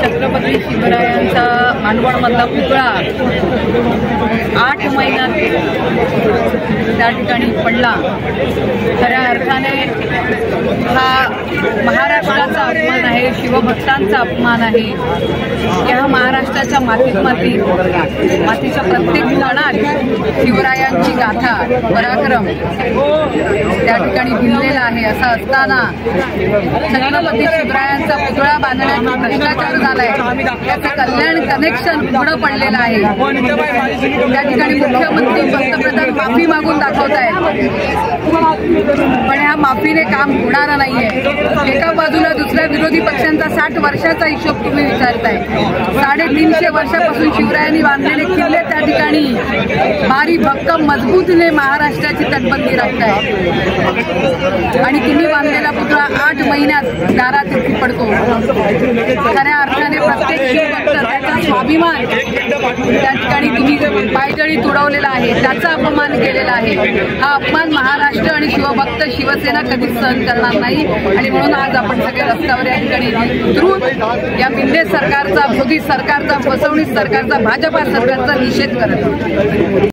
छत्रपती शिवरायांचा मानवणमधला पुतळा 8 महिन्यात त्या ठिकाणी पडला। खऱ्या अर्थाने हा महाराष्ट्राचा अपमान आहे, शिवभक्तांचा अपमान आहे। या महाराष्ट्राच्या मातीच्या प्रत्येक कणात शिवरायांची गाथा, पराक्रम त्या ठिकाणी भिनलेला आहे। असं असताना छत्रपती शिवरायांचा पुतळा बांधण्याचा भ्रष्टाचार झालाय, त्याचं कल्याण कनेक्शन उघडं पडलेलं आहे। त्या ठिकाणी मुख्यमंत्री पंतप्रधान माफी मागून दाखवत आहेत, पण ह्या माफीने काम होणार नाहीये। एका बाजूला दुसऱ्या विरोधी पक्षांचा 60 वर्षाचा हिशोब तुम्ही विचारताय। 350 वर्षापासून शिवरायांनी बांधलेले किल्ले त्या ठिकाणी भारी भक्कम मजबूतीने महाराष्ट्राची तटबंदी राखताय, आणि तुम्ही बांधलेला पुतळा 8 महिन्यात दारात पडतो। खऱ्या अर्थाने प्रत्येक शिवभक्त त्याचा स्वाभिमान त्या ठिकाणी तुम्ही पायदळी तुडवलेला आहे, त्याचा अपमान केलेला आहे। हा अपमान महाराष्ट्र आणि शिवभक्त शिवसेना कधीच सहन करणार नाही, आणि म्हणून आज आपण सगळे रस्त्यावर या ठिकाणी उतरून या मिंदे सरकारचा, मोदी सरकारचा, फसवणूक सरकारचा, भाजपा सरकारचा निषेध करत आहोत।